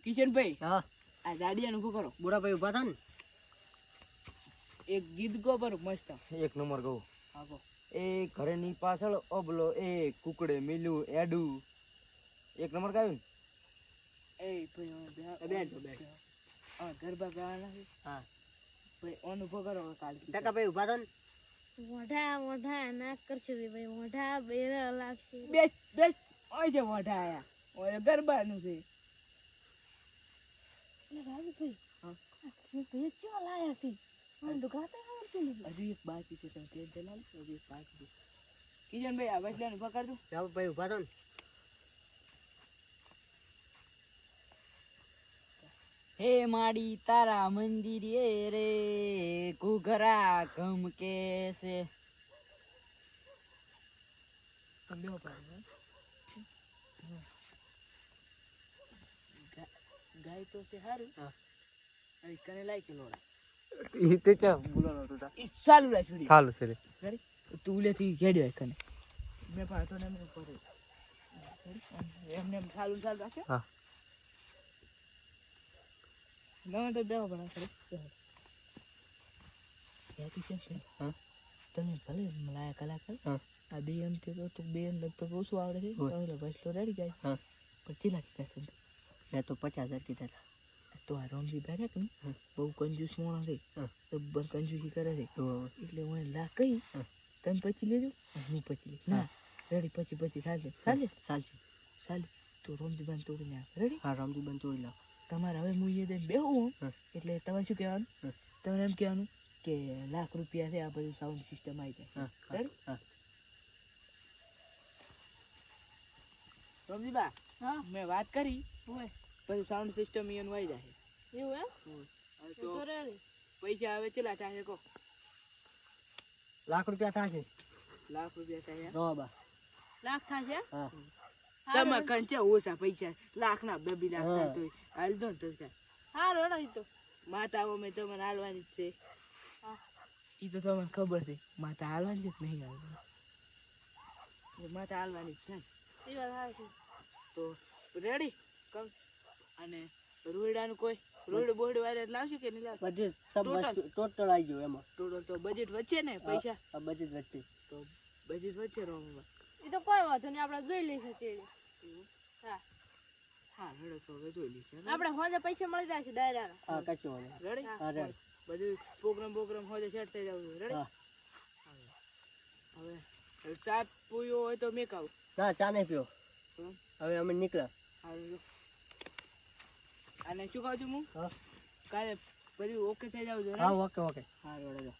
કિશનભાઈ હા આ ગાડીયાનું શું કરો? બુડાભાઈ ઉભા થા ને એક ગીત ગો પર મસ્ત. એક નંબર કહું. હા ગો. એ ઘરેની પાછળ ઓબલો એ કુકડે મિલું એડું. એક નંબર ગાયું ને? એ ભાઈ બેન હા ગરબા ગાવાના છે. હા ભાઈ અનુભવ કરો કાલ. ટકાભાઈ ઉભા થા ને મોઢા મોઢા ના કરશું ભાઈ મોઢા બેર લાગશે બેસ બેસ ઓય જે મોઢા આયા ઓય ગરબાનું છે. રાજુભાઈ હા ભાઈ કેવા લાયા છે મને તો ગાતા આવડતું નથી. હજુ એક બાકી છે તમે ટ્રેન ચલાવો હજુ એક બાકી છે. કિશનભાઈ આ વસલાનું પકડ દો. રાહુલભાઈ ઉભા થા ને હે માડી તારા મંદિરે રે ઘૂઘરા ઘમકે છે. તમે બેહો પાછો, હો. ગાય તો છે સારું. હા અને કને લાય કે લોડા ઈ તે ચા બોલાનો તું તા. ઈ ચાલુ રાખ છોડી. ચાલુ છે રે. રેડી તું ઉલેથી ઘેડ્યો કને મેં પાતો ને એમ ઉપર એમને એમ ચાલુ ચાલુ રાખે. હા ના તો બેહો બના કરે યાતી છે. હા તમે ભલે મલાયા કલાકાર. હા આ બે એમ તો તું બે એમ લગભગ ઓછું આવડે છે. હવે વસલો રેડી જાય. હા પણ ચીલા કીધા છે મેં તો 50,000 કીધા હતા. તો આ રમજી બેઠા કે બહુ કંજૂસ માણસ છે. જબ્બર કંજૂસી કરે છે. એટલે હું એને લાખ કહી તમે પછી લેજો હું પછી લઈશ. ના રેડી પછી ચાલશે ચાલશે ચાલશે ચાલે તો રમજી બંધ તોડીને આવ રેડી. હા રામજીબેન તોડી લાવ તમારે હવે હું એ બેહું એટલે તમારે શું કહેવાનું તમારે એમ કહેવાનું કે લાખ રૂપિયા છે આ બધું સાઉન્ડ સિસ્ટમ આવી જાય. રેડી હા રમજીબા હા મેં વાત કરી હોય પછી સાઉન્ડ સિસ્ટમ એનું આવી જાય. એવું એમ હવે તો તો રેડી પૈસા હવે કેટલા થાય કહો? લાખ રૂપિયા થશે લાખ રૂપિયા થાય. રોબા લાખ થશે હા તમે કંચે ઓછા પૈસા લાખ ના 2 લાખ થાય તો હાલ દો ને તો હા રોડા તો માતાઓ મેં તમને હાલવાની જ છે. હા એ તો તમને ખબર છે માતા હાલવાની છે કે નહીં હાલવાની. માતા હાલવાની જ છે ને. એ વાત સાચી. તો રેડી કમ અને રોયડાનું કોઈ રોયડું બોયડું વારે લાવશે કે નહીં લાવશે? બજેટ સબ ટોટલ આવી ગયું એમાં ટોટલ તો બજેટ વચ્ચે ને પૈસા આ બજેટ વચ્ચે તો બજેટ વચ્ચે રોમાં. એ તો કોઈ વાંધો નહીં આપણે જોઈ લઈશું તે. હા હા રેડો તો હવે જોઈ લઈશું. આપણે હોજે પૈસા મળી જશે ડાયરા. હા કચ્ચો વાળો રેડી હા રેડી બધું પ્રોગ્રામ હોજે સેટ થઈ જવું રેડી. હા હવે ચા પીવો હોય તો મેક આવું. ના ચા નહીં પીવો હવે અમે નીકળ્યા સારું અને શું કહું છું હું હા કાલે બધું ઓકે થઈ જાવ. હા ઓકે ઓકે હા રેડો.